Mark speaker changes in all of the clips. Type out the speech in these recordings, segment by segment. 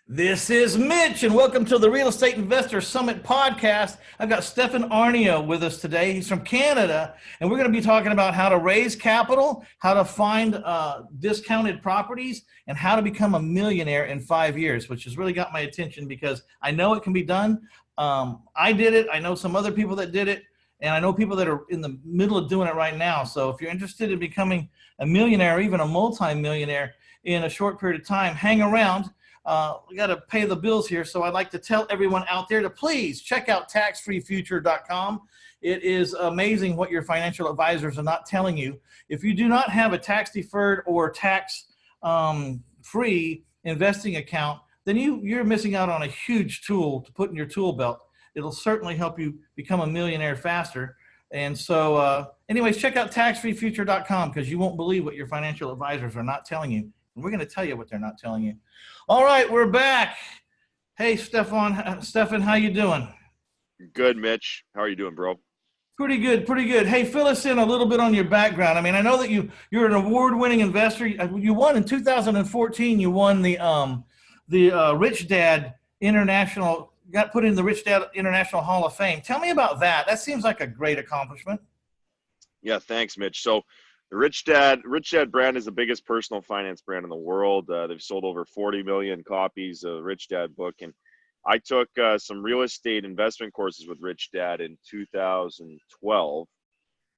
Speaker 1: This is Mitch, and welcome to the Real Estate Investor Summit podcast. I've got Stefan Aarnio with us today. He's from Canada, and we're going to be talking about how to raise capital, how to find discounted properties, and how to become a millionaire in 5 years, which has really got my attention because I know it can be done. I did it. I know some other people that did it, and I know people that are in the middle of doing it right now. So if you're interested in becoming a millionaire or even a multimillionaire in a short period of time, hang around. We got to pay the bills here. So I'd like to tell everyone out there to please check out taxfreefuture.com. It is amazing what your financial advisors are not telling you. If you do not have a tax deferred or tax free investing account, then you're missing out on a huge tool to put in your tool belt. It'll certainly help you become a millionaire faster. And so anyways, check out taxfreefuture.com because you won't believe what your financial advisors are not telling you. And we're going to tell you what they're not telling you. All right, we're back. Hey, Stefan, how you doing?
Speaker 2: Good, Mitch. How are you doing, bro?
Speaker 1: Pretty good, pretty good. Hey, fill us in a little bit on your background. I mean, I know that you're an award-winning investor. You won in 2014. You won the Rich Dad International, got put in the Rich Dad International Hall of Fame. Tell me about that. That seems like a great accomplishment.
Speaker 2: Yeah, thanks, Mitch. So the Rich Dad brand is the biggest personal finance brand in the world. They've sold over 40 million copies of the Rich Dad book. And I took some real estate investment courses with Rich Dad in 2012.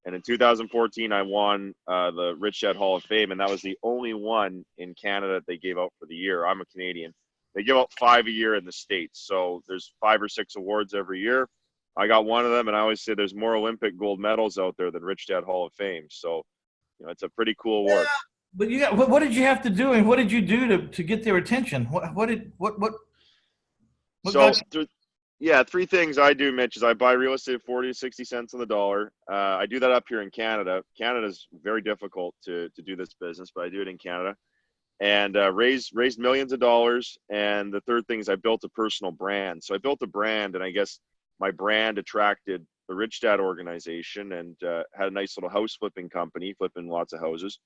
Speaker 2: And in 2014, I won the Rich Dad Hall of Fame. And that was the only one in Canada that they gave out for the year. I'm a Canadian. They give out 5 a year in the States. So there's 5 or 6 awards every year. I got one of them. And I always say there's more Olympic gold medals out there than Rich Dad Hall of Fame. So it's a pretty cool award.
Speaker 1: Yeah, but what did you have to do, and what did you do to get their attention? What
Speaker 2: So, three things I do, Mitch, is I buy real estate at 40 to 60 cents on the dollar. I do that up here in Canada. Canada's very difficult to do this business, but I do it in Canada. And raised millions of dollars. And the third thing is I built a personal brand. So I built a brand, and I guess my brand attracted the Rich Dad organization, and had a nice little house flipping company, flipping lots of houses.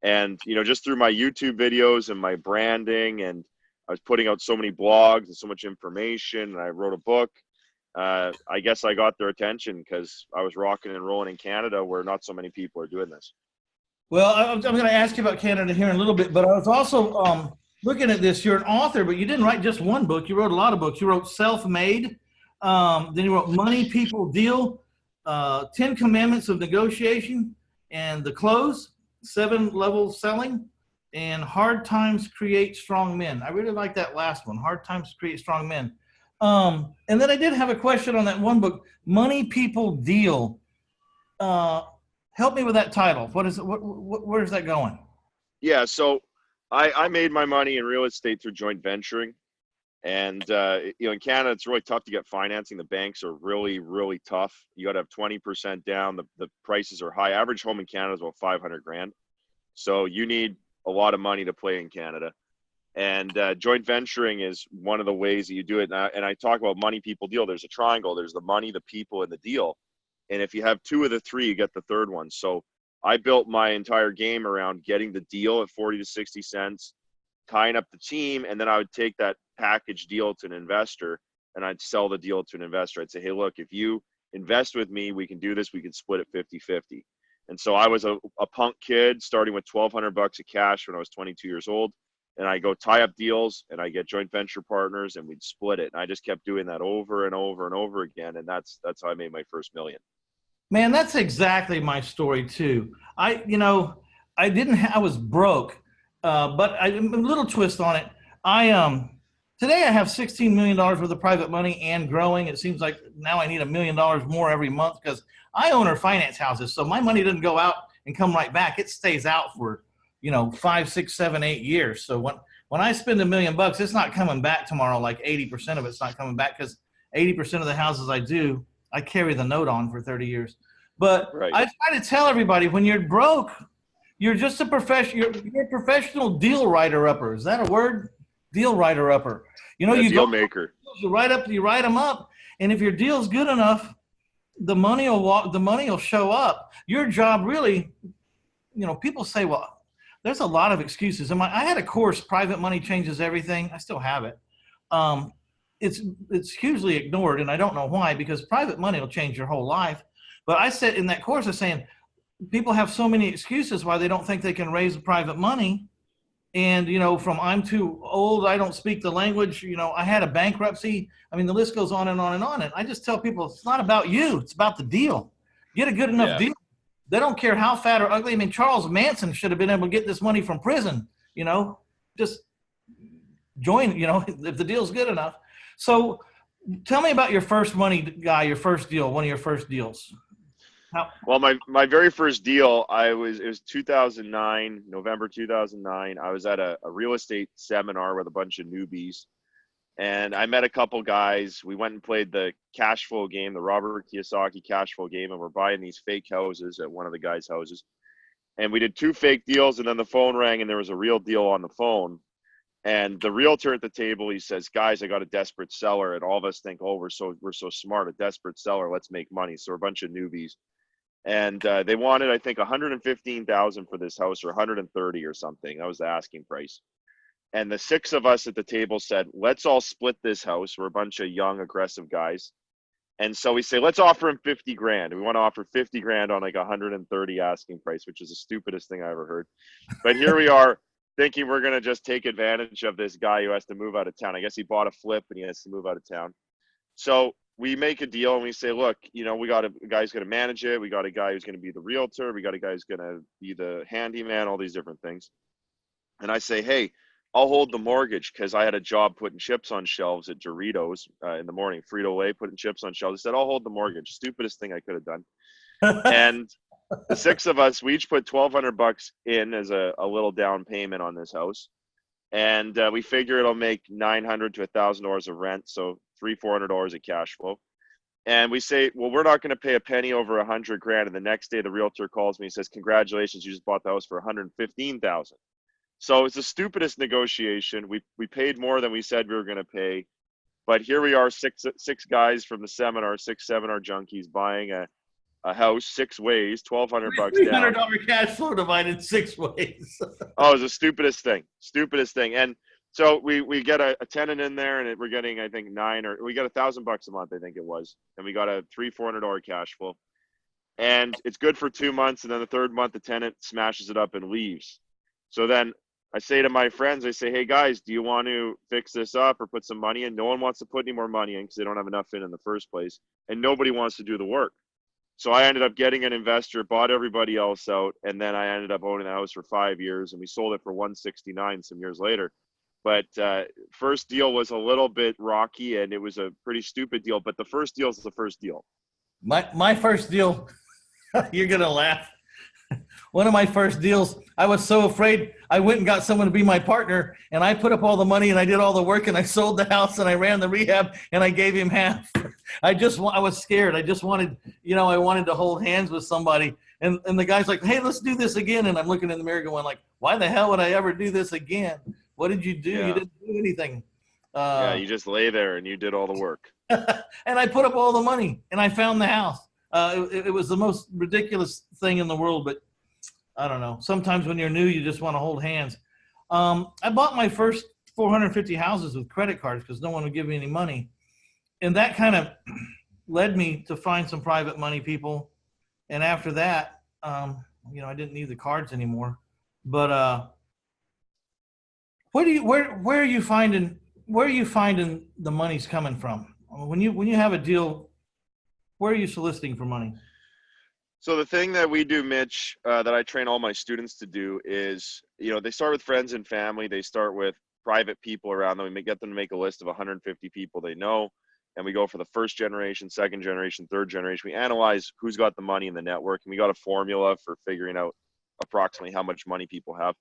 Speaker 2: And, just through my YouTube videos and my branding, and I was putting out so many blogs and so much information, and I wrote a book. I guess I got their attention because I was rocking and rolling in Canada where not so many people are doing this.
Speaker 1: Well, I'm going to ask you about Canada here in a little bit, but I was also looking at this. You're an author, but you didn't write just one book. You wrote a lot of books. You wrote Self-Made. Then you wrote Money, People, Deal, 10 Commandments of Negotiation, and The Close, 7 Levels Selling, and Hard Times Create Strong Men. I really like that last one, Hard Times Create Strong Men. And then I did have a question on that one book, Money, People, Deal. Help me with that title. What is it? Where is that going?
Speaker 2: Yeah, so I made my money in real estate through joint venturing. And, in Canada, it's really tough to get financing. The banks are really, really tough. You got to have 20% down. The prices are high. Average home in Canada is about 500 grand. So you need a lot of money to play in Canada. And joint venturing is one of the ways that you do it. And I talk about money, people, deal. There's a triangle. There's the money, the people, and the deal. And if you have 2 of the 3, you get the third one. So I built my entire game around getting the deal at 40 to 60 cents, tying up the team, and then I would take that package deal to an investor, and I'd sell the deal to an investor. I'd say, hey, look, if you invest with me, we can do this. We can split it 50-50. And so I was a punk kid starting with $1,200 of cash when I was 22 years old. And I go tie up deals, and I get joint venture partners, and we'd split it. And I just kept doing that over and over and over again. And that's how I made my first million.
Speaker 1: Man, that's exactly my story too. I was broke, but a little twist on it. Today I have $16 million worth of private money and growing. It seems like now I need $1 million more every month because I own or finance houses. So my money doesn't go out and come right back. It stays out for, 5, 6, 7, 8 years. So when I spend $1 million, it's not coming back tomorrow. Like 80% of it's not coming back because 80% of the houses I carry the note on for 30 years. But right. I try to tell everybody when you're broke, you're just a professional. You're a professional deal writer-upper. Is that a word? Deal writer-upper. You
Speaker 2: deal maker.
Speaker 1: You write them up, and if your deal's good enough, the money will show up. Your job really, people say, well, there's a lot of excuses. I had a course, Private Money Changes Everything. I still have it. um, it's hugely ignored, and I don't know why, because private money will change your whole life. But I said in that course, I was saying people have so many excuses why they don't think they can raise private money. And, from I'm too old, I don't speak the language, I had a bankruptcy. I mean, the list goes on and on and on. And I just tell people it's not about you, it's about the deal. Get a good enough
Speaker 2: Yeah.
Speaker 1: deal. They don't care how fat or ugly. I mean, Charles Manson should have been able to get this money from prison, just join, if the deal's good enough. So tell me about your first money guy, your first deal, one of your first deals.
Speaker 2: Well, my very first deal, it was 2009, November 2009. I was at a real estate seminar with a bunch of newbies, and I met a couple guys. We went and played the cash flow game, the Robert Kiyosaki cash flow game, and we're buying these fake houses at one of the guys' houses. And we did two fake deals, and then the phone rang, and there was a real deal on the phone. And the realtor at the table, he says, "Guys, I got a desperate seller." And all of us think, "Oh, we're so smart, a desperate seller. Let's make money." So we're a bunch of newbies. And they wanted, I think, 115,000 for this house, or 130 or something. That was the asking price. And the six of us at the table said, "Let's all split this house." We're a bunch of young, aggressive guys. And so we say, "Let's offer him 50 grand. We want to offer 50 grand on like 130 asking price," which is the stupidest thing I ever heard. But here we are thinking we're going to just take advantage of this guy who has to move out of town. I guess he bought a flip and he has to move out of town. So we make a deal and we say, "Look, we got a guy's going to manage it. We got a guy who's going to be the realtor. We got a guy who's going to be the handyman, all these different things." And I say, "Hey, I'll hold the mortgage," because I had a job putting chips on shelves at Doritos in the morning, Frito-Lay, putting chips on shelves. I said, "I'll hold the mortgage." Stupidest thing I could have done. And the six of us, we each put $1,200 in as a little down payment on this house. And we figure it'll make $900 to $1,000 of rent. So $300-400 of cash flow. And we say, "Well, we're not going to pay a penny over 100 grand." And the next day the realtor calls me and says, "Congratulations, you just bought the house for 115,000. So it's the stupidest negotiation. We paid more than we said we were going to pay. But here we are, six guys from the seminar, six seminar junkies buying a house six ways, $1,200 down.
Speaker 1: $300 cash flow divided six ways.
Speaker 2: Oh, it's the stupidest thing. And so we get a tenant in there, and we're getting, I think, we got $1,000 a month, I think it was. And we got a $300-400 cash flow. And it's good for 2 months. And then the third month, the tenant smashes it up and leaves. So then I say to my friends, I say, "Hey guys, do you want to fix this up or put some money in?" No one wants to put any more money in because they don't have enough in the first place. And nobody wants to do the work. So I ended up getting an investor, bought everybody else out, and then I ended up owning the house for 5 years, and we sold it for 169 some years later. But first deal was a little bit rocky, and it was a pretty stupid deal. But the first deal is the first deal.
Speaker 1: My first deal, you're gonna laugh. One of my first deals, I was so afraid. I went and got someone to be my partner, and I put up all the money and I did all the work, and I sold the house and I ran the rehab and I gave him half. I was scared. I just wanted, I wanted to hold hands with somebody. And the guy's like, "Hey, let's do this again." And I'm looking in the mirror going like, "Why the hell would I ever do this again? What did you do?
Speaker 2: Yeah.
Speaker 1: You didn't do anything."
Speaker 2: Yeah, you just lay there and you did all the work.
Speaker 1: And I put up all the money and I found the house. It was the most ridiculous thing in the world, but I don't know. Sometimes when you're new, you just want to hold hands. I bought my first 450 houses with credit cards because no one would give me any money. And that kind of led me to find some private money people. And after that, I didn't need the cards anymore. But where are you finding the money's coming from? When you have a deal, where are you soliciting for money?
Speaker 2: So the thing that we do, Mitch, that I train all my students to do is, they start with friends and family. They start with private people around them. We get them to make a list of 150 people they know. And we go for the first generation, second generation, third generation. We analyze who's got the money in the network. And we got a formula for figuring out approximately how much money people have.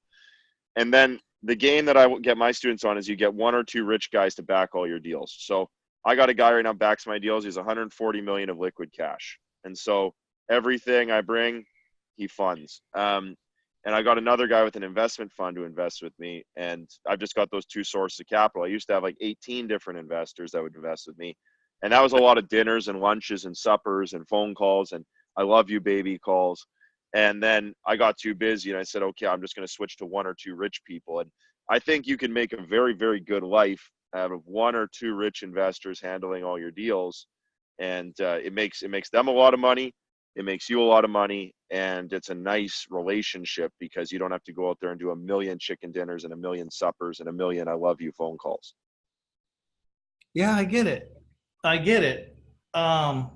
Speaker 2: And then the game that I get my students on is you get one or two rich guys to back all your deals. So I got a guy right now backs my deals. He's 140 million of liquid cash. And so everything I bring, he funds. And I got another guy with an investment fund who invests with me. And I've just got those two sources of capital. I used to have like 18 different investors that would invest with me. And that was a lot of dinners and lunches and suppers and phone calls and "I love you, baby" calls. And then I got too busy and I said, "Okay, I'm just going to switch to one or two rich people." And I think you can make a very, very good life out of one or two rich investors handling all your deals. And it makes them a lot of money. It makes you a lot of money, and it's a nice relationship because you don't have to go out there and do a million chicken dinners and a million suppers and a million I love you phone calls.
Speaker 1: Yeah, I get it. I get it. Kind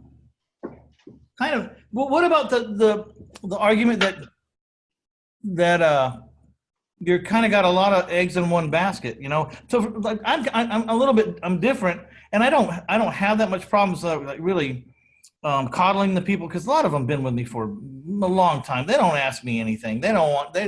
Speaker 1: of. Well, what about the argument that you're kind of got a lot of eggs in one basket, you know? So like I'm a little bit, I'm different, and I don't have that much problems like really coddling the people, because a lot of them been with me for a long time. They don't ask me anything. They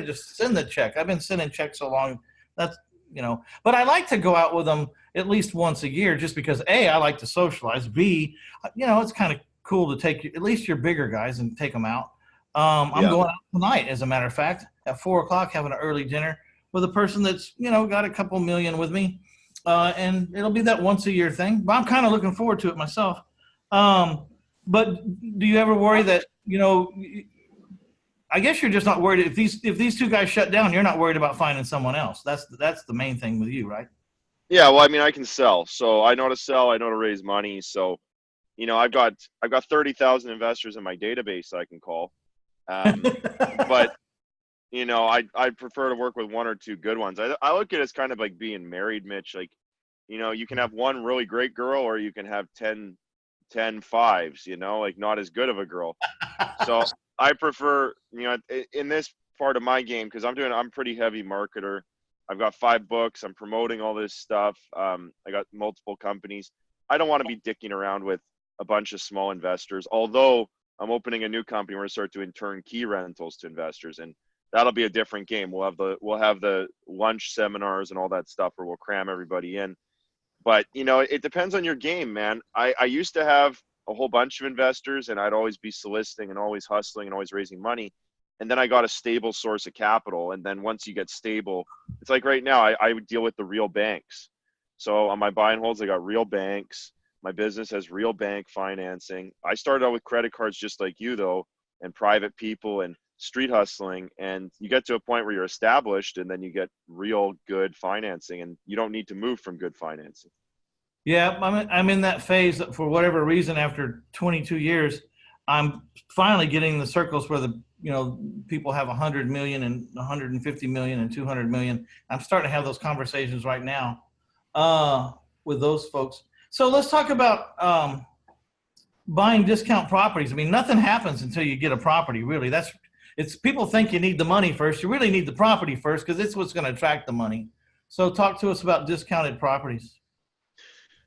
Speaker 1: just send the check. I've been sending checks so long. That's, you know, but I like to go out with them at least once a year, just because A, I like to socialize. B, you know, it's kind of cool to take at least your bigger guys and take them out. I'm
Speaker 2: Yeah.
Speaker 1: going out tonight, as a matter of fact, at 4 o'clock, having an early dinner with a person that's, you know, got a couple million with me. And it'll be that once a year thing, but I'm kind of looking forward to it myself. But do you ever worry that, you know, I guess you're just not worried if these two guys shut down, you're not worried about finding someone else. That's the main thing with you, right?
Speaker 2: Yeah. Well, I mean, I can sell. So I know to sell, I know to raise money. So, you know, I've got 30,000 investors in my database I can call. But you know, I prefer to work with one or two good ones. I look at it as kind of like being married, Mitch. Like, you know, you can have one really great girl, or you can have 10 fives, you know, like not as good of a girl. So I prefer, you know, in this part of my game, because I'm pretty heavy marketer. I've got 5 books. I'm promoting all this stuff. I got multiple companies. I don't want to be dicking around with a bunch of small investors, although I'm opening a new company. We're going to start doing turnkey rentals to investors, and that'll be a different game. We'll have the lunch seminars and all that stuff where we'll cram everybody in. But, you know, it depends on your game, man. I used to have a whole bunch of investors, and I'd always be soliciting and always hustling and always raising money. And then I got a stable source of capital. And then once you get stable, it's like right now, I would deal with the real banks. So on my buy and holds, I got real banks. My business has real bank financing. I started out with credit cards just like you, though, and private people and street hustling. And you get to a point where you're established, and then you get real good financing, and you don't need to move from good financing.
Speaker 1: Yeah, I'm in that phase that for whatever reason, after 22 years, I'm finally getting the circles where the, you know, people have 100 million and 150 million and 200 million. I'm starting to have those conversations right now with those folks. So let's talk about buying discount properties. I mean, nothing happens until you get a property, really. It's people think you need the money first. You really need the property first, because it's what's going to attract the money. So talk to us about discounted properties.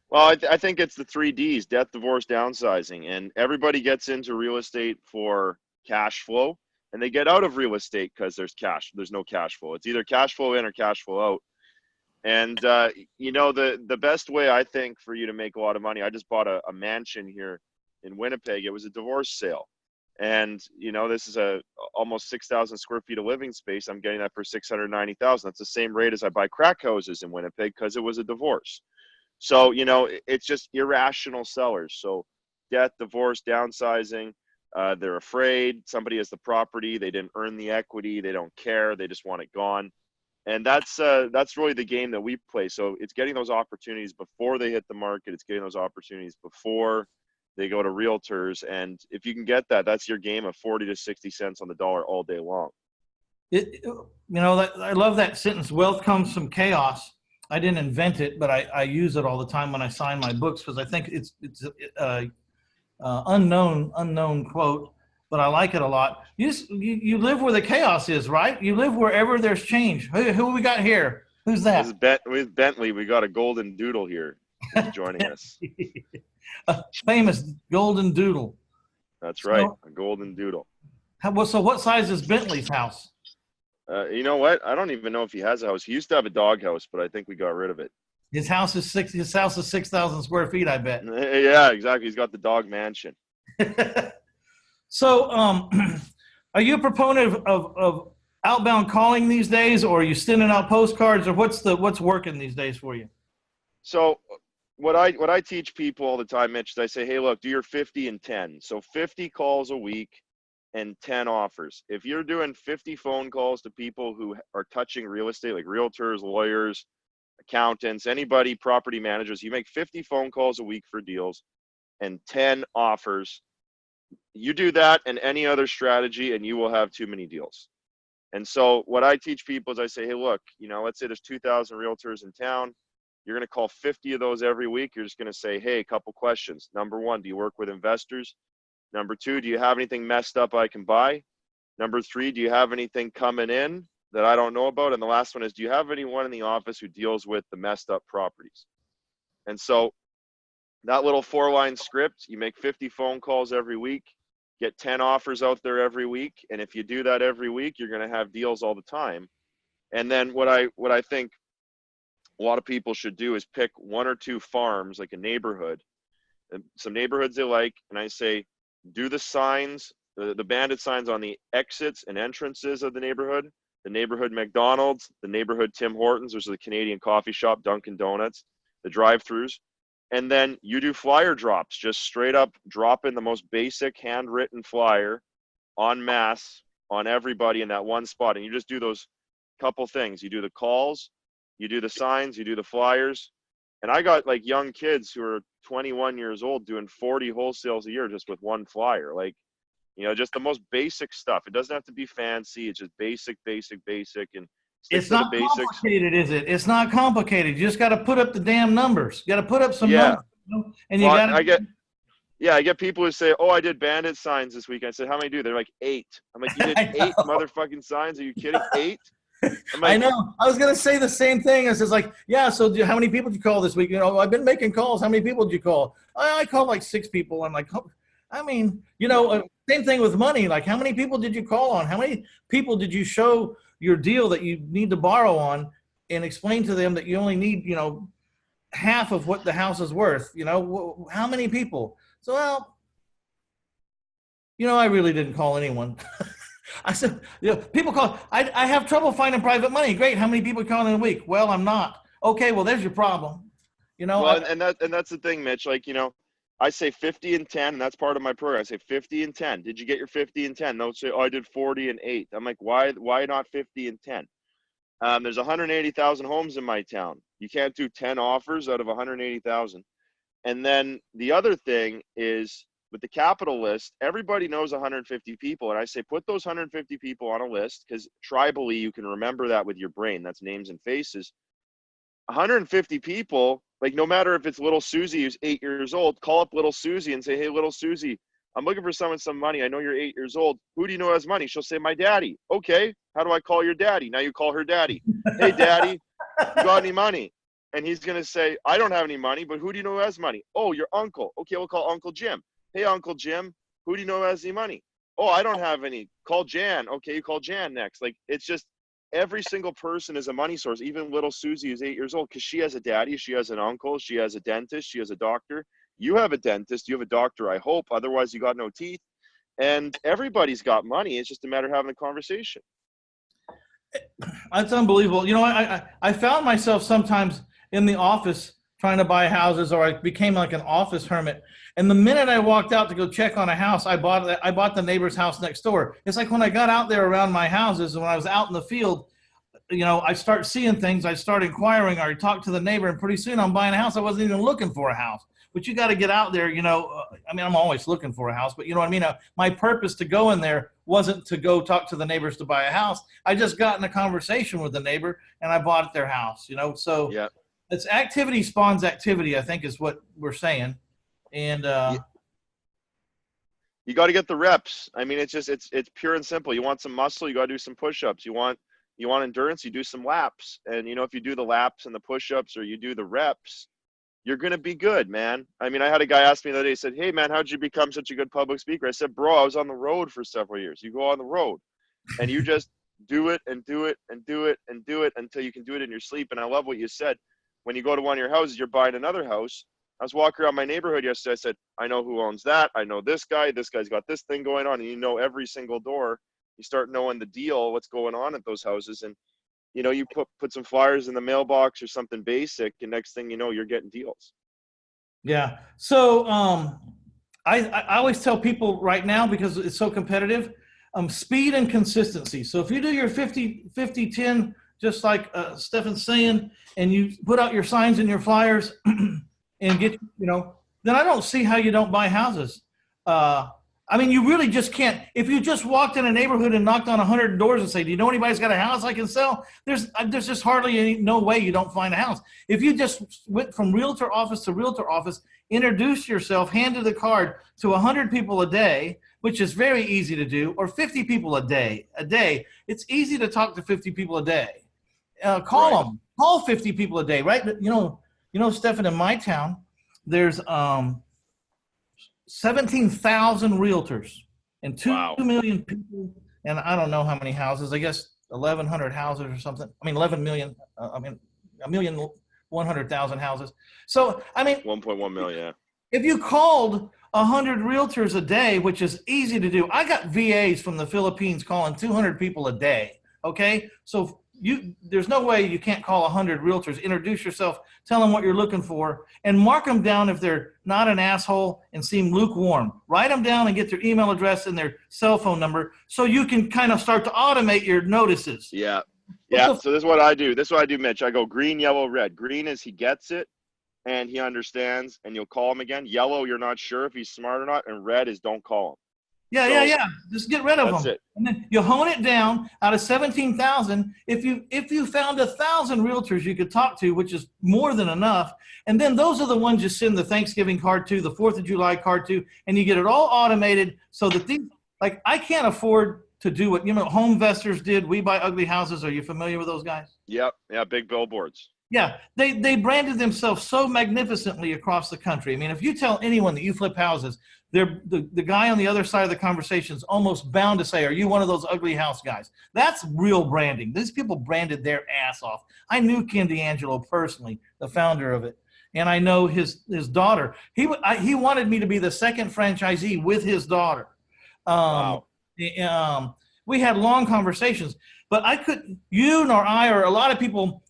Speaker 2: Well, I think it's the 3 Ds: death, divorce, downsizing. And everybody gets into real estate for cash flow, and they get out of real estate because there's no cash flow. It's either cash flow in or cash flow out. And, you know, the best way, I think, for you to make a lot of money, I just bought a mansion here in Winnipeg. It was a divorce sale. And, you know, this is almost 6,000 square feet of living space. I'm getting that for 690,000. That's the same rate as I buy crack houses in Winnipeg, because it was a divorce. So, you know, it's just irrational sellers. So death, divorce, downsizing, they're afraid somebody has the property. They didn't earn the equity. They don't care. They just want it gone. And that's really the game that we play. So it's getting those opportunities before they hit the market. It's getting those opportunities before they go to realtors. And if you can get that, that's your game of 40 to 60 cents on the dollar all day long.
Speaker 1: You know, I love that sentence. Wealth comes from chaos. I didn't invent it, but I use it all the time when I sign my books, because I think it's unknown quote, but I like it a lot. You live where the chaos is, right? You live wherever there's change. Who we got here? Who's
Speaker 2: This is
Speaker 1: that?
Speaker 2: with Bentley. We got a golden doodle here. He's joining us.
Speaker 1: A famous golden doodle.
Speaker 2: That's right,
Speaker 1: So,
Speaker 2: a golden doodle.
Speaker 1: so what size is Bentley's house?
Speaker 2: You know what? I don't even know if he has a house. He used to have a dog house, but I think we got rid of it.
Speaker 1: His house is 6,000 square feet, I bet.
Speaker 2: Yeah, exactly. He's got the dog mansion.
Speaker 1: So, are you a proponent of outbound calling these days, or are you sending out postcards, or what's working these days for you?
Speaker 2: So what I teach people all the time, Mitch, is I say, hey, look, do your 50 and 10. So 50 calls a week and 10 offers. If you're doing 50 phone calls to people who are touching real estate, like realtors, lawyers, accountants, anybody, property managers, you make 50 phone calls a week for deals and 10 offers. You do that and any other strategy and you will have too many deals. And so what I teach people is I say, hey, look, let's say there's 2,000 realtors in town. You're going to call 50 of those every week. You're just going to say, hey, a couple questions. Number one, do you work with investors? Number two, do you have anything messed up I can buy? Number three, do you have anything coming in that I don't know about? And the last one is, do you have anyone in the office who deals with the messed up properties? And so that little 4-line script, you make 50 phone calls every week, get 10 offers out there every week. And if you do that every week, you're going to have deals all the time. And then what I think a lot of people should do is pick 1 or 2 farms, like a neighborhood, some neighborhoods they like. And I say, do the signs, the bandit signs on the exits and entrances of the neighborhood McDonald's, the neighborhood Tim Hortons, which is the Canadian coffee shop, Dunkin' Donuts, the drive-throughs. And then you do flyer drops, just straight up drop in the most basic handwritten flyer en masse on everybody in that one spot. And you just do those couple things. You do the calls, you do the signs, you do the flyers. And I got like young kids who are 21 years old doing 40 wholesales a year just with one flyer. Like, just the most basic stuff. It doesn't have to be fancy. It's just basic. And
Speaker 1: it's not complicated, is it? It's not complicated. You just got to put up the damn numbers. You got to put up some numbers. And you got to.
Speaker 2: I get people who say, oh, I did bandit signs this week. I said, how many do? They're like 8. I'm like, you did 8 motherfucking signs? Are you kidding? 8?
Speaker 1: I know. I was going to say the same thing. It's just like, yeah, so how many people did you call this week? I've been making calls. How many people did you call? I called like 6 people. I'm like, same thing with money. Like, how many people did you call on? How many people did you show your deal that you need to borrow on and explain to them that you only need, half of what the house is worth? How many people? So, I really didn't call anyone. I said, people call. I have trouble finding private money. Great. How many people are calling in a week? Well, I'm not. Okay. Well, there's your problem.
Speaker 2: Well, and that's the thing, Mitch. Like, I say 50 and 10. And that's part of my program. I say 50 and 10. Did you get your 50 and 10? They'll say, oh, I did 40 and 8. I'm like, why not 50 and 10? There's 180,000 homes in my town. You can't do 10 offers out of 180,000. And then the other thing is, with the capital list, everybody knows 150 people. And I say, put those 150 people on a list, because tribally, you can remember that with your brain. That's names and faces. 150 people, like, no matter if it's little Susie who's 8 years old, call up little Susie and say, hey, little Susie, I'm looking for someone some money. I know you're 8 years old. Who do you know has money? She'll say, my daddy. Okay, how do I call your daddy? Now you call her daddy. Hey, daddy, you got any money? And he's going to say, I don't have any money, but who do you know who has money? Oh, your uncle. Okay, we'll call Uncle Jim. Hey, Uncle Jim, who do you know has any money? Oh, I don't have any. Call Jan. Okay, you call Jan next. Like, it's just every single person is a money source, even little Susie who's 8 years old, because she has a daddy, she has an uncle, she has a dentist, she has a doctor. You have a dentist, you have a doctor, I hope. Otherwise, you got no teeth. And everybody's got money. It's just a matter of having a conversation.
Speaker 1: That's unbelievable. I found myself sometimes in the office trying to buy houses, or I became like an office hermit. And the minute I walked out to go check on a house, I bought the neighbor's house next door. It's like when I got out there around my houses and when I was out in the field, I start seeing things, I start inquiring, or I talk to the neighbor, and pretty soon I'm buying a house. I wasn't even looking for a house. But you got to get out there, I'm always looking for a house, but you know what I mean? My purpose to go in there wasn't to go talk to the neighbors to buy a house. I just got in a conversation with the neighbor and I bought their house, so yeah. It's activity spawns activity, I think, is what we're saying. And
Speaker 2: you got to get the reps. I mean, it's pure and simple. You want some muscle, you got to do some push-ups. You want endurance, you do some laps. And if you do the laps and the push-ups, or you do the reps, you're going to be good, man. I mean, I had a guy ask me the other day, he said, hey man, how'd you become such a good public speaker? I said, bro, I was on the road for several years. You go on the road and you just do it and do it and do it and do it until you can do it in your sleep. And I love what you said. When you go to one of your houses, you're buying another house. I was walking around my neighborhood yesterday. I said, I know who owns that. I know this guy. This guy's got this thing going on. And every single door. You start knowing the deal, what's going on at those houses. And, you put some flyers in the mailbox or something basic. And next thing you know, you're getting deals.
Speaker 1: Yeah. So I always tell people right now, because it's so competitive, speed and consistency. So if you do your 50, 50, 10, just like Stefan's saying, and you put out your signs and your flyers and get, then I don't see how you don't buy houses. I mean, you really just can't. If you just walked in a neighborhood and knocked on 100 doors and say, do you know anybody's got a house I can sell? There's just hardly no way you don't find a house. If you just went from realtor office to realtor office, introduce yourself, handed the card to 100 people a day, which is very easy to do, or 50 people a day. It's easy to talk to 50 people a day. Call them. Call 50 people a day, right? Stefan, in my town, there's 17,000 realtors and 2 million people, and I don't know how many houses. I guess 1,100 houses or something. I mean, 11 million. 1,100,000 houses. So I mean,
Speaker 2: 1.1 million. Yeah.
Speaker 1: If you called 100 realtors a day, which is easy to do, I got VAs from the Philippines calling 200 people a day. Okay, so there's no way you can't call 100 realtors, introduce yourself, tell them what you're looking for, and mark them down if they're not an asshole and seem lukewarm. Write them down and get their email address and their cell phone number so you can kind of start to automate your notices.
Speaker 2: Yeah. So this is what I do. Mitch. I go green, yellow, red. Green is he gets it and he understands, and you'll call him again. Yellow, you're not sure if he's smart or not, and red is don't call him.
Speaker 1: Yeah. Just get rid of them.
Speaker 2: It.
Speaker 1: And then you hone it down out of 17,000. If you found 1,000 realtors you could talk to, which is more than enough, and then those are the ones you send the Thanksgiving card to, the 4th of July card to, and you get it all automated so that I can't afford to do what home investors did. We Buy Ugly Houses. Are you familiar with those guys?
Speaker 2: Yep. Yeah, big billboards.
Speaker 1: Yeah, they branded themselves so magnificently across the country. I mean, if you tell anyone that you flip houses, the guy on the other side of the conversation is almost bound to say, are you one of those ugly house guys? That's real branding. These people branded their ass off. I knew Ken D'Angelo personally, the founder of it, and I know his daughter. He wanted me to be the second franchisee with his daughter.
Speaker 2: Wow.
Speaker 1: We had long conversations, but I couldn't, you nor I or a lot of people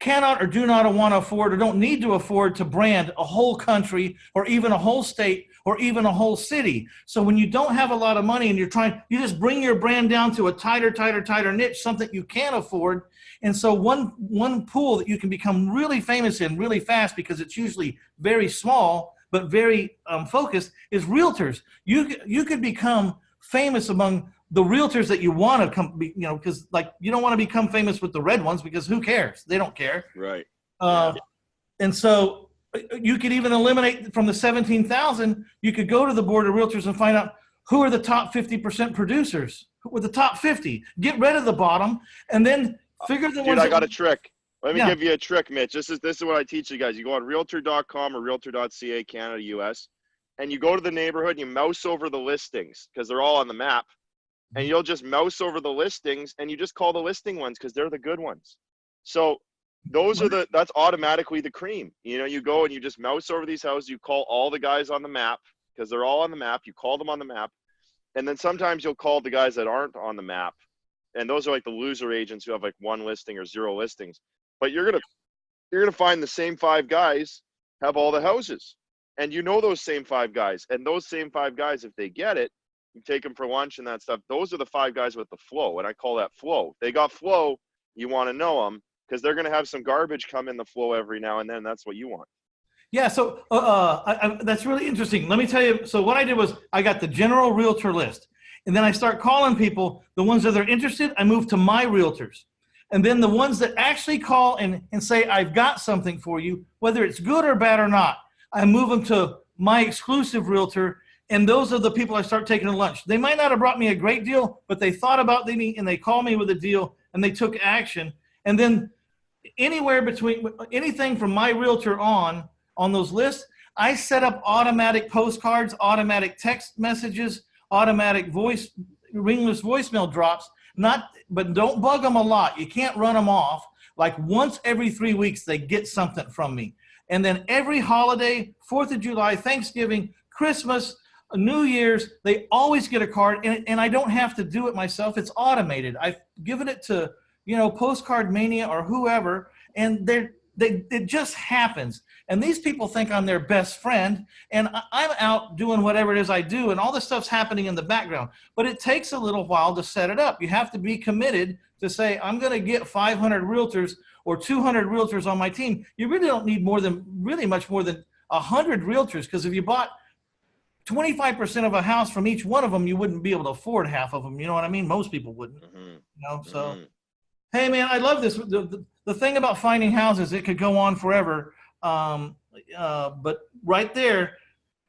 Speaker 1: cannot or do not want to afford or don't need to afford to brand a whole country or even a whole state or even a whole city. So when you don't have a lot of money and you just bring your brand down to a tighter niche, something you can afford. And so one pool that you can become really famous in really fast, because it's usually very small but very focused, is realtors. You could become famous among the realtors that you want to come, because you don't want to become famous with the red ones, because who cares? They don't care.
Speaker 2: Right.
Speaker 1: And so you could even eliminate from the 17,000, you could go to the board of realtors and find out who are the top 50% producers, who are the top 50, get rid of the bottom, and then figure the ones.
Speaker 2: I got a trick. Let me give you a trick, Mitch. This is what I teach you guys. You go on realtor.com or realtor.ca, Canada, US, and you go to the neighborhood and you mouse over the listings because they're all on the map. And you'll just mouse over the listings and you just call the listing ones because they're the good ones. So that's automatically the cream. You go and you just mouse over these houses. You call all the guys on the map because they're all on the map. You call them on the map. And then sometimes you'll call the guys that aren't on the map. And those are like the loser agents who have like 1 listing or 0 listings. But you're going to find the same 5 guys have all the houses. And those same 5 guys. And those same 5 guys, if they get it, you take them for lunch and that stuff. Those are the 5 guys with the flow, and I call that flow. They got flow. You want to know them because they're going to have some garbage come in the flow every now and then. That's what you want.
Speaker 1: Yeah, so that's really interesting. Let me tell you. So what I did was I got the general realtor list, and then I start calling people. The ones that are interested, I move to my realtors. And then the ones that actually call and say, I've got something for you, whether it's good or bad or not, I move them to my exclusive realtor. And those are the people I start taking to lunch. They might not have brought me a great deal, but they thought about me and they called me with a deal and they took action. And then anywhere between anything from my realtor on those lists, I set up automatic postcards, automatic text messages, automatic ringless voicemail drops. But don't bug them a lot. You can't run them off. Like once every 3 weeks, they get something from me. And then every holiday, 4th of July, Thanksgiving, Christmas, New Year's, they always get a card, and I don't have to do it myself. It's automated. I've given it to, Postcard Mania or whoever, and it just happens. And these people think I'm their best friend, and I'm out doing whatever it is I do, and all this stuff's happening in the background. But it takes a little while to set it up. You have to be committed to say, I'm going to get 500 realtors or 200 realtors on my team. You really don't need much more than 100 realtors, because if you bought 25% of a house from each one of them, you wouldn't be able to afford half of them. You know what I mean? Most people wouldn't. So. Hey, man, I love this. The thing about finding houses, it could go on forever. But right there,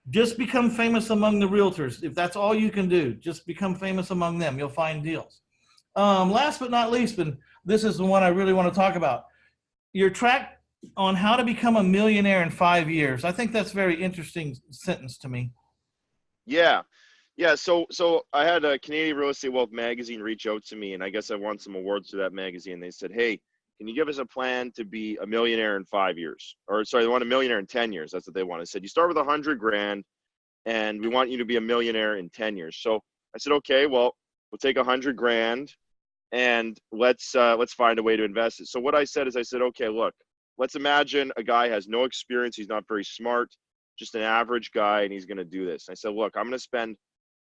Speaker 1: just become famous among the realtors. If that's all you can do, just become famous among them. You'll find deals. Last but not least, and this is the one I really want to talk about, your track on how to become a millionaire in 5 years. I think that's a very interesting sentence to me.
Speaker 2: Yeah. Yeah, so I had a Canadian Real Estate Wealth magazine reach out to me, and I guess I won some awards to that magazine. They said, hey, can you give us a plan to be a millionaire in 5 years? Or sorry, they want a millionaire in 10 years. That's what they want. I said, you start with 100 grand, and we want you to be a millionaire in 10 years. So I said, okay, well, we'll take 100 grand, and let's find a way to invest it. So what I said is, okay, look, let's imagine a guy has no experience. He's not very smart, just an average guy, and he's going to do this. I said, look, I'm going to spend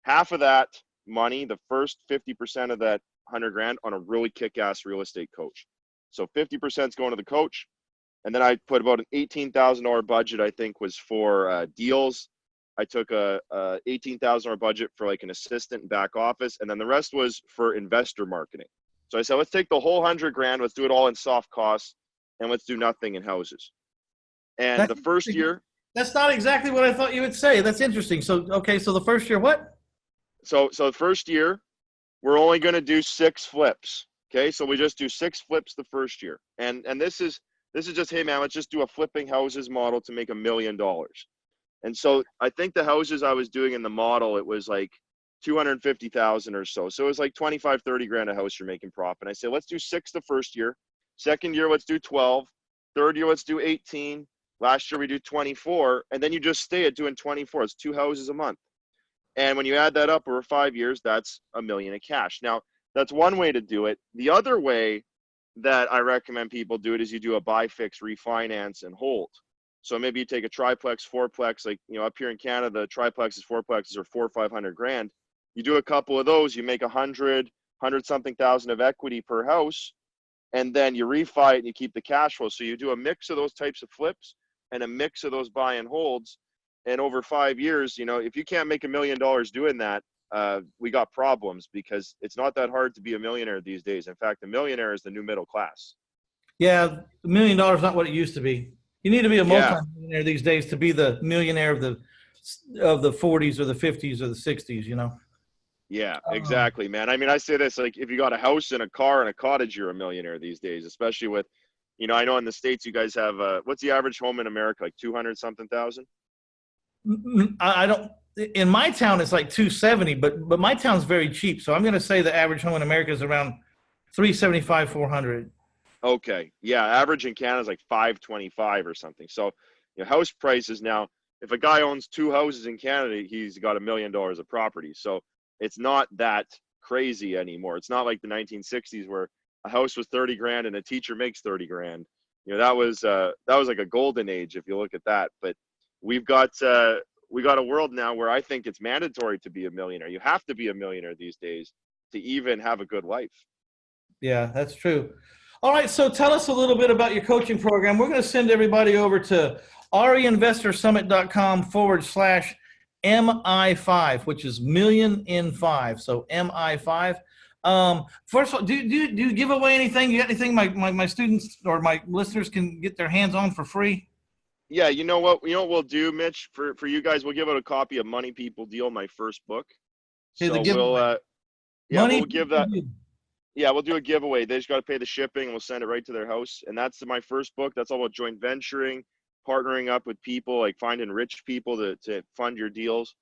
Speaker 2: half of that money, the first 50% of that 100 grand, on a really kick-ass real estate coach. So 50% is going to the coach. And then I put about an $18,000 budget, I think, was for deals. I took a $18,000 budget for like an assistant and back office. And then the rest was for investor marketing. So I said, let's take the whole 100 grand, let's do it all in soft costs, and let's do nothing in houses. And the first year.
Speaker 1: That's not exactly what I thought you would say. That's interesting. So, okay, so the first year, what?
Speaker 2: So the first year, we're only going to do 6 flips. Okay, so we just do 6 flips the first year, and this is just, hey man, let's just do a flipping houses model to make $1 million. And so I think the houses I was doing in the model, it was like 250,000 or so. So it was like 25, 30 grand a house you're making profit. And I said, let's do 6 the first year. Second year, let's do 12. Third year, let's do 18. Last year we do 24, and then you just stay at doing 24. It's 2 houses a month. And when you add that up over 5 years, that's $1 million in cash. Now, that's one way to do it. The other way that I recommend people do it is you do a buy, fix, refinance, and hold. So maybe you take a triplex, fourplex, like, up here in Canada, triplexes, fourplexes are 400 or 500 grand. You do a couple of those, you make 100 something thousand of equity per house, and then you refi it and you keep the cash flow. So you do a mix of those types of flips and a mix of those buy and holds. And over 5 years, if you can't make $1 million doing that, we got problems, because it's not that hard to be a millionaire these days. In fact, a millionaire is the new middle class.
Speaker 1: Yeah, $1 million is not what it used to be. You need to be a multi-millionaire these days to be the millionaire of the 40s or the 50s or the 60s,
Speaker 2: Yeah, exactly, man. I mean, I say this, like, if you got a house and a car and a cottage, you're a millionaire these days, especially with, I know in the States you guys have, what's the average home in America, like 200 something thousand?
Speaker 1: I don't, in my town it's like 270, but my town's very cheap. So I'm going to say the average home in America is around 375, 400.
Speaker 2: Okay. Yeah. Average in Canada is like 525 or something. So, house prices now, if a guy owns 2 houses in Canada, he's got $1 million of property. So it's not that crazy anymore. It's not like the 1960s where a house was 30 grand and a teacher makes 30 grand. That was like a golden age if you look at that. But we got a world now where I think it's mandatory to be a millionaire. You have to be a millionaire these days to even have a good life.
Speaker 1: Yeah, that's true. All right, so tell us a little bit about your coaching program. We're going to send everybody over to reinvestorsummit.com/MI5, which is million in 5. So MI5. First of all, do you give away anything? You got anything my students or my listeners can get their hands on for free?
Speaker 2: Yeah, you know what we'll do, Mitch, for you guys, we'll give out a copy of Money People Deal, my first book.
Speaker 1: Okay,
Speaker 2: so we'll give that. Yeah, we'll do a giveaway. They just got to pay the shipping, and we'll send it right to their house. And that's my first book. That's all about joint venturing, partnering up with people, like finding rich people to fund your deals.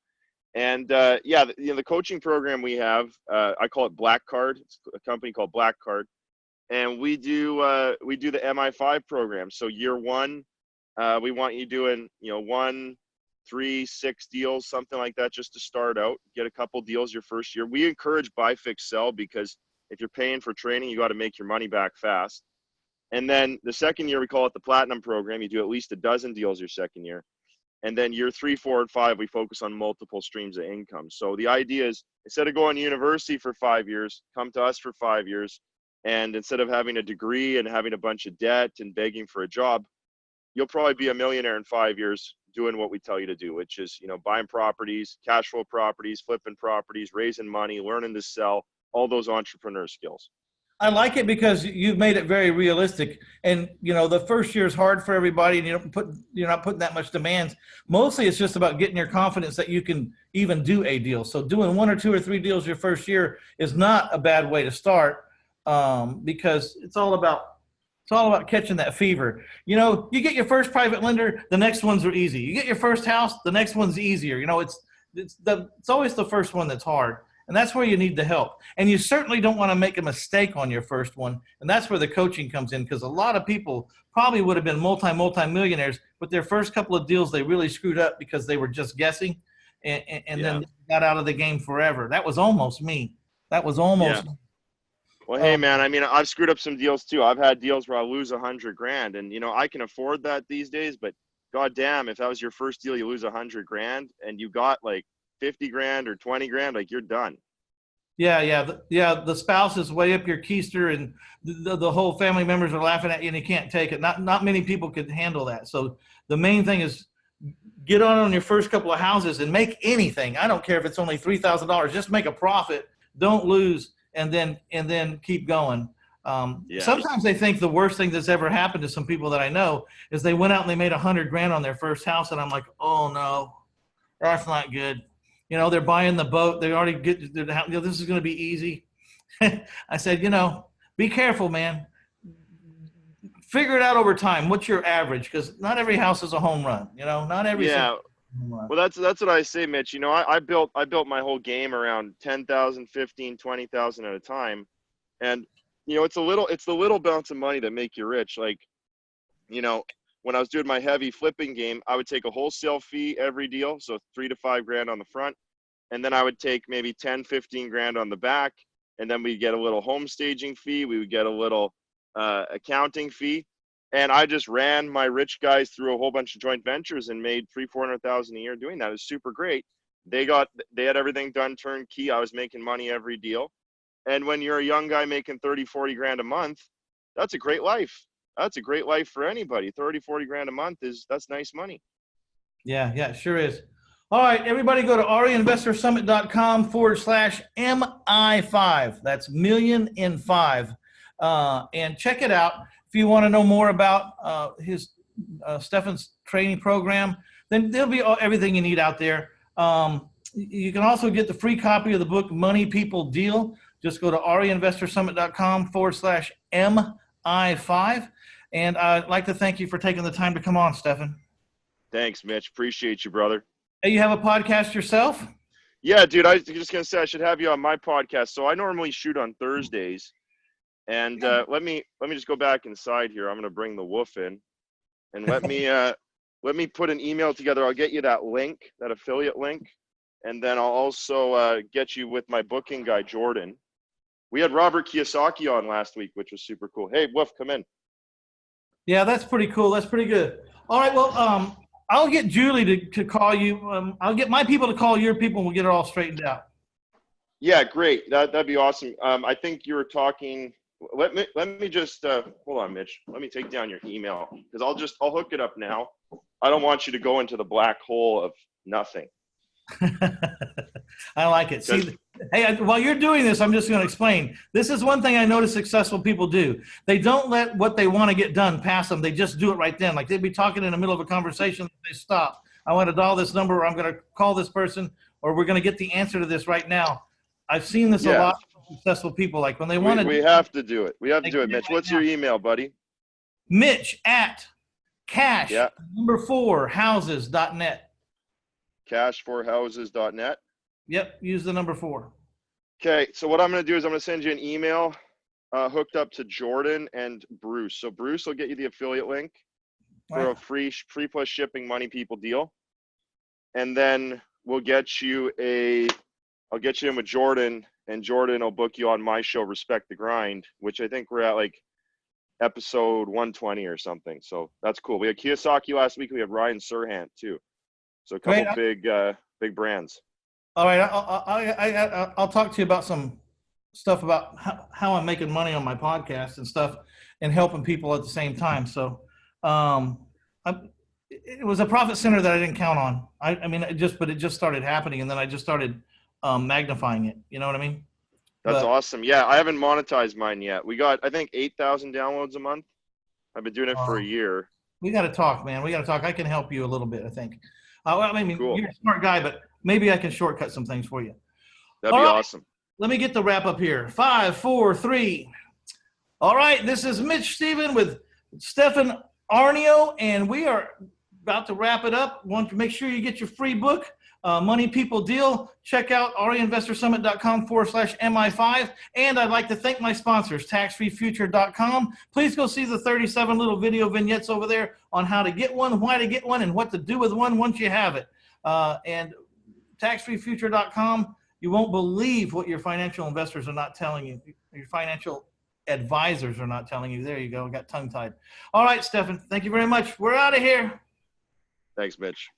Speaker 2: And the coaching program we have, I call it Black Card. It's a company called Black Card, and we do the MI5 program. So year 1, we want you doing 1, 3, 6 deals, something like that, just to start out. Get a couple deals your first year. We encourage buy, fix, sell, because if you're paying for training, you got to make your money back fast. And then the second year, we call it the platinum program. You do at least a dozen deals your second year. And then year 3, 4, and 5, we focus on multiple streams of income. So the idea is, instead of going to university for 5 years, come to us for 5 years. And instead of having a degree and having a bunch of debt and begging for a job, you'll probably be a millionaire in 5 years doing what we tell you to do, which is, buying properties, cash flow properties, flipping properties, raising money, learning to sell, all those entrepreneur skills.
Speaker 1: I like it because you've made it very realistic. And, the first year is hard for everybody, and you're not putting that much demands. Mostly it's just about getting your confidence that you can even do a deal. So doing 1 or 2 or 3 deals your first year is not a bad way to start, because it's all about catching that fever. You get your first private lender, the next ones are easy. You get your first house, the next one's easier. It's always the first one that's hard. And that's where you need the help. And you certainly don't want to make a mistake on your first one. And that's where the coaching comes in, because a lot of people probably would have been multi-millionaires, but their first couple of deals, they really screwed up because they were just guessing and then got out of the game forever. That was almost me.
Speaker 2: Well, hey, man, I've screwed up some deals too. I've had deals where I lose $100,000, and, I can afford that these days, but goddamn, if that was your first deal, you lose $100,000 and you got like 50 grand or 20 grand, like you're done.
Speaker 1: Yeah. The spouse is way up your keister, and the whole family members are laughing at you, and you can't take it. Not many people could handle that. So the main thing is get on your first couple of houses and make anything. I don't care if it's only $3,000. Just make a profit. Don't lose, and then keep going. Sometimes they think the worst thing that's ever happened to some people that I know is they went out and they made $100,000 on their first house, and I'm like, oh no, that's not good. They're buying the boat. They already get, this is going to be easy. I said, be careful, man. Figure it out over time. What's your average? Because not every house is a home run. Not every.
Speaker 2: Yeah. Well, that's what I say, Mitch. I built my whole game around 10,000, 15, 20,000 at a time, and it's the little bounce of money that make you rich. Like, when I was doing my heavy flipping game, I would take a wholesale fee every deal. So 3 to 5 grand on the front. And then I would take maybe 10, 15 grand on the back. And then we'd get a little home staging fee. We would get a little accounting fee. And I just ran my rich guys through a whole bunch of joint ventures and made $300,000-400,000 a year doing that. It was super great. They had everything done turnkey. I was making money every deal. And when you're a young guy making 30, 40 grand a month, that's a great life. That's a great life for anybody. 30, 40 grand a month that's nice money.
Speaker 1: Yeah, it sure is. All right, everybody go to REInvestorSummit.com/MI5. That's Million in 5. And check it out. If you want to know more about his Stefan's training program, then there'll be everything you need out there. You can also get the free copy of the book, Money People Deal. Just go to REInvestorSummit.com/MI5. And I'd like to thank you for taking the time to come on, Stefan.
Speaker 2: Thanks, Mitch. Appreciate you, brother.
Speaker 1: Hey, you have a podcast yourself?
Speaker 2: Yeah, dude. I was just going to say I should have you on my podcast. So I normally shoot on Thursdays. And let me just go back inside here. I'm going to bring the wolf in. And let me put an email together. I'll get you that link, that affiliate link. And then I'll also get you with my booking guy, Jordan. We had Robert Kiyosaki on last week, which was super cool. Hey, Wolf, come in.
Speaker 1: Yeah, that's pretty cool. That's pretty good. All right, well, I'll get Julie to call you. I'll get my people to call your people, and we'll get it all straightened out.
Speaker 2: Yeah, great. That'd be awesome. I think you were talking. Let me just hold on, Mitch. Let me take down your email, because I'll hook it up now. I don't want you to go into the black hole of nothing.
Speaker 1: I like it. See, hey, while you're doing this, I'm just going to explain. This is one thing I notice successful people do. They don't let what they want to get done pass them. They just do it right then. Like they'd be talking in the middle of a conversation. They stop. I want to dial this number, or I'm going to call this person, or we're going to get the answer to this right now. I've seen this a lot with successful people. Like when they want to.
Speaker 2: We have to do it. We have to do it, Mitch. What's your email, buddy?
Speaker 1: Mitch at cash4houses.net.
Speaker 2: Cash4houses.net.
Speaker 1: Yep, use the number 4.
Speaker 2: Okay, so what I'm going to do is I'm going to send you an email hooked up to Jordan and Bruce. So Bruce will get you the affiliate link for a free plus shipping Money People deal. And then we'll get you I'll get you in with Jordan, and Jordan will book you on my show, Respect the Grind, which I think we're at like episode 120 or something. So that's cool. We had Kiyosaki last week. We have Ryan Serhant too. So a couple
Speaker 1: Great.
Speaker 2: big brands.
Speaker 1: All right. I'll talk to you about some stuff about how I'm making money on my podcast and stuff and helping people at the same time. So it was a profit center that I didn't count on. I mean, but it just started happening, and then I just started magnifying it. You know what I mean?
Speaker 2: That's
Speaker 1: But
Speaker 2: awesome. Yeah, I haven't monetized mine yet. We got, I think, 8,000 downloads a month. I've been doing it for a year.
Speaker 1: we got to talk, man. We got to talk. I can help you a little bit, I think. I mean,
Speaker 2: Cool.
Speaker 1: you're a smart guy, but maybe I can shortcut some things for you.
Speaker 2: That'd
Speaker 1: All
Speaker 2: be
Speaker 1: right,
Speaker 2: awesome.
Speaker 1: let me get the wrap up here. 5, 4, 3. All right, this is Mitch Stephen with Stefan Aarnio, and we are about to wrap it up. Want to make sure you get your free book, Money People Deal. Check out REInvestorSummit.com/MI5. And I'd like to thank my sponsors, taxfreefuture.com. Please go see the 37 little video vignettes over there on how to get one, why to get one, and what to do with one once you have it. And taxfreefuture.com, you won't believe what your financial investors are not telling you. Your financial advisors are not telling you. There you go. Got tongue tied. All right, Stefan. Thank you very much. We're out of here.
Speaker 2: Thanks, Mitch.